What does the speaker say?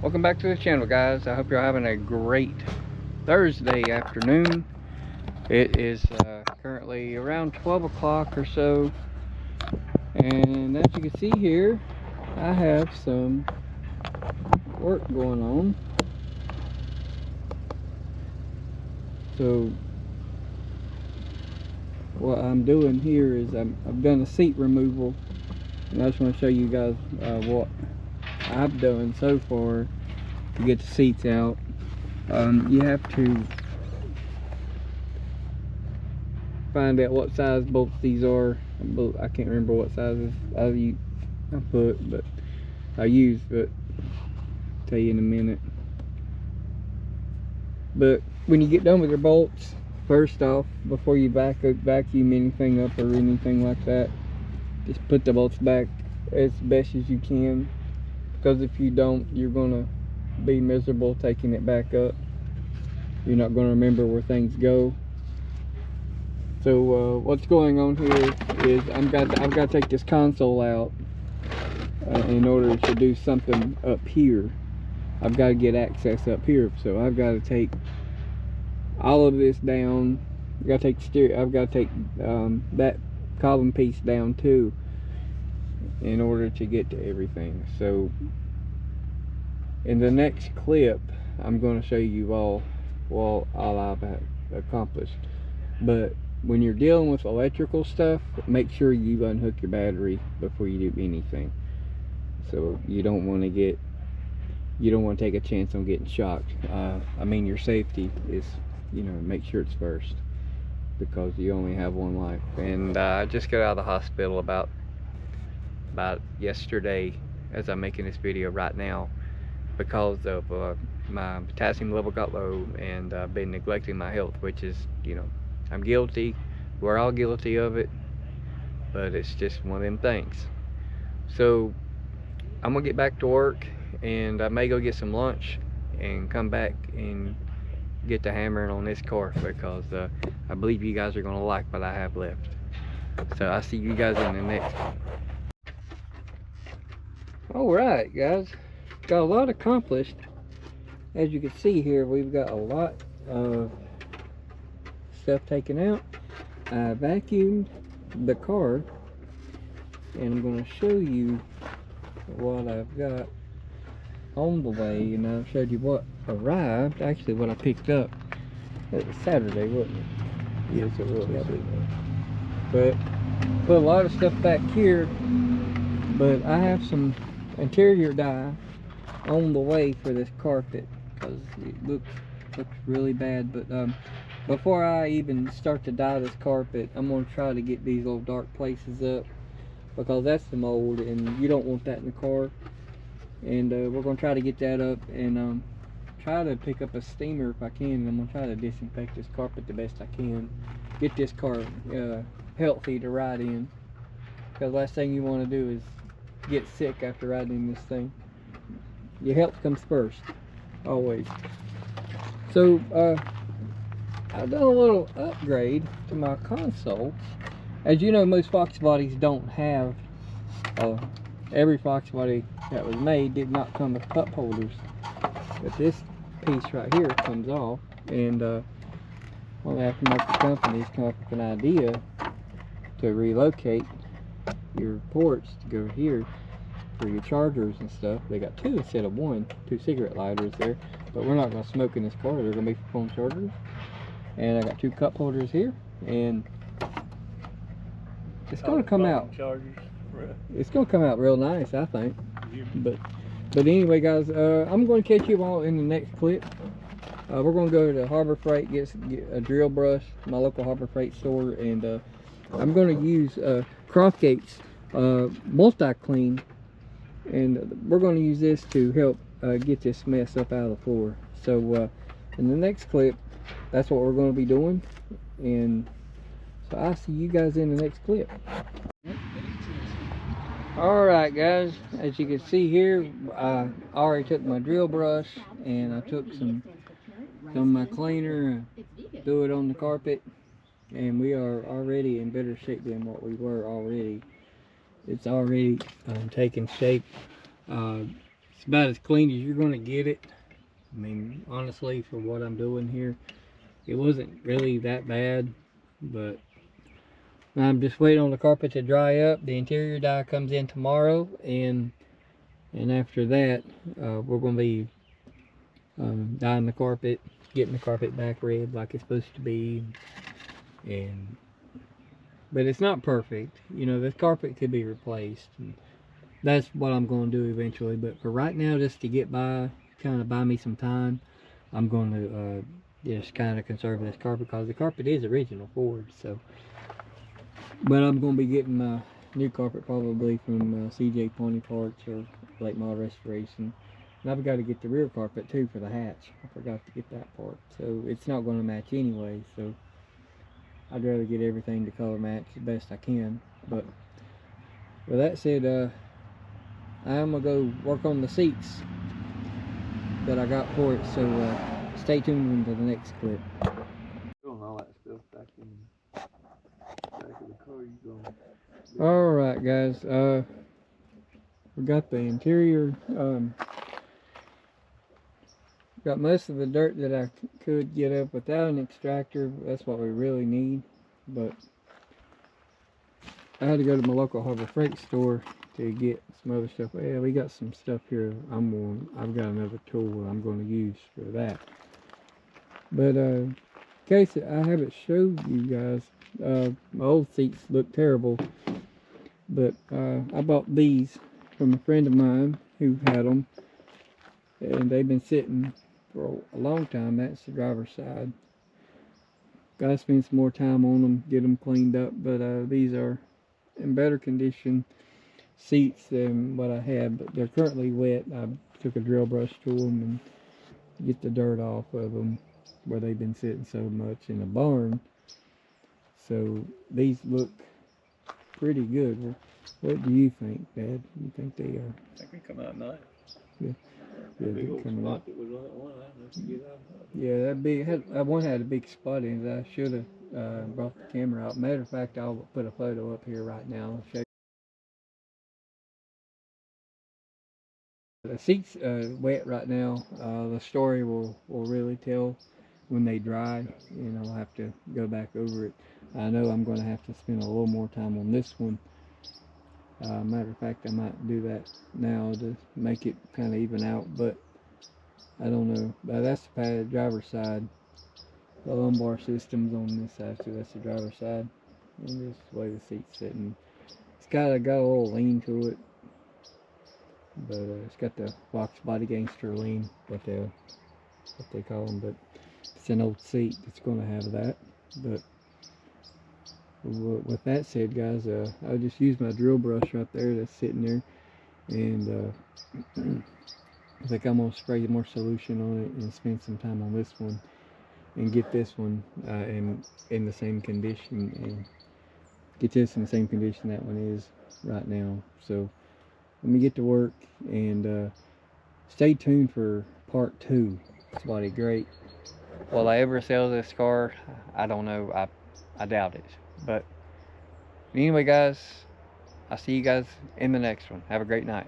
Welcome back to the channel, guys. I hope you're having a great Thursday afternoon. It is currently around 12 o'clock or so, and as you can see here, I have some work going on. So what I'm doing here is I've done a seat removal, and I just want to show you guys what I've done so far to get the seats out. You have to find out what size bolts these are. I can't remember what sizes I use, but I'll tell you in a minute. But when you get done with your bolts, first off, before you vacuum anything up or anything like that, just put the bolts back as best as you can, because if you don't, you're gonna be miserable taking it back up. You're not gonna remember where things go. So what's going on here is I've got to take this console out in order to do something up here. I've got to get access up here, so I've got to take all of this down. I've got to take that column piece down too, in order to get to everything. So in the next clip, I'm going to show you all I've accomplished. But when you're dealing with electrical stuff, make sure you unhook your battery before you do anything. So you don't want to take a chance on getting shocked. I mean, your safety is, make sure it's first, because you only have one life. And I just got out of the hospital about yesterday, as I'm making this video right now, because of my potassium level got low, and I've been neglecting my health, which is, I'm guilty. We're all guilty of it, but it's just one of them things. So I'm gonna get back to work, and I may go get some lunch and come back and get to hammering on this car, because I believe you guys are gonna like what I have left. So I'll see you guys in the next one. Alright guys, got a lot accomplished. As you can see here, we've got a lot of stuff taken out. I vacuumed the car, and I'm going to show you what I've got on the way, and I've showed you what arrived, actually what I picked up. It was Saturday, wasn't it? Yes, it was. But put a lot of stuff back here, but I have some interior dye on the way for this carpet, because it looks really bad. But before I even start to dye this carpet, I'm going to try to get these little dark places up, because that's the mold, and you don't want that in the car. And we're going to try to get that up, and try to pick up a steamer if I can, and I'm going to try to disinfect this carpet the best I can. Get this car healthy to ride in, because last thing you want to do is get sick after riding this thing. Your health comes first, always. So I've done a little upgrade to my console. As you know, most Foxbodies don't have, every Foxbody that was made did not come with cup holders, but this piece right here comes off. And one of the aftermarket companies come up with an idea to relocate your ports to go here for your chargers and stuff. They got two instead of one, 2 cigarette lighters there, but we're not going to smoke in this car. They're going to be for phone chargers. And I got 2 cup holders here, and it's going to come out. It's going to come out real nice, I think. But anyway, guys, I'm going to catch you all in the next clip. We're going to go to Harbor Freight, get a drill brush, my local Harbor Freight store, and I'm going to use Croftgate's multi-clean, and we're going to use this to help get this mess up out of the floor. So in the next clip, that's what we're going to be doing, and so I'll see you guys in the next clip. Alright guys, as you can see here, I already took my drill brush, and I took some of my cleaner and threw it on the carpet, and we are already in better shape than what we were already. It's already taking shape. It's about as clean as you're going to get it. I mean, honestly, for what I'm doing here, it wasn't really that bad, but I'm just waiting on the carpet to dry up. The interior dye comes in tomorrow, and after that, we're going to be dyeing the carpet, getting the carpet back red like it's supposed to be. But it's not perfect. You know, this carpet could be replaced. And that's what I'm going to do eventually. But for right now, just to get by, kind of buy me some time, I'm going to just kind of conserve this carpet, because the carpet is original Ford. So, but I'm going to be getting my new carpet probably from CJ Pony Parts or Late Model Restoration. And I've got to get the rear carpet too for the hatch. I forgot to get that part. So it's not going to match anyway. So I'd rather get everything to color match the best I can. But with that said, I'm gonna go work on the seats that I got for it. So stay tuned into the next clip. Doing all that stuff back in the back of the car. You going? All right, guys. We got the interior. Got most of the dirt that I could get up without an extractor. That's what we really need. But I had to go to my local Harbor Freight store to get some other stuff. Yeah, we got some stuff here. I've got another tool I'm going to use for that. But in case I haven't showed you guys, my old seats look terrible. But I bought these from a friend of mine who had them, and they've been sitting for a long time. That's the driver's side. Gotta spend some more time on them, get them cleaned up. But these are in better condition seats than what I had, but they're currently wet. I took a drill brush to them and get the dirt off of them where they've been sitting so much in the barn. So these look pretty good. What do you think, Dad? You think they are? I think they come out nice. Yeah. That big old spot that was on that one, I don't know if you get out. Yeah, that one had a big spot in it. I should have brought the camera out. Matter of fact, I'll put a photo up here right now. I'll show you. The seat's wet right now. The story will really tell when they dry, and I'll have to go back over it. I know I'm going to have to spend a little more time on this one. Matter of fact, I might do that now to make it kind of even out, but I don't know. But that's the padded driver's side. The lumbar system's on this side, so that's the driver's side. And this is the way the seat's sitting. It's got a little lean to it, but it's got the Foxbody gangster lean, what they call them. But it's an old seat. It's going to have that. But with that said, guys, I'll just use my drill brush right there that's sitting there, and I think I'm going to spray more solution on it and spend some time on this one and get this one in the same condition, and get this in the same condition that one is right now. So let me get to work, and stay tuned for part 2. Somebody great. Will I ever sell this car? I don't know. I doubt it. But anyway, guys, I'll see you guys in the next one. Have a great night.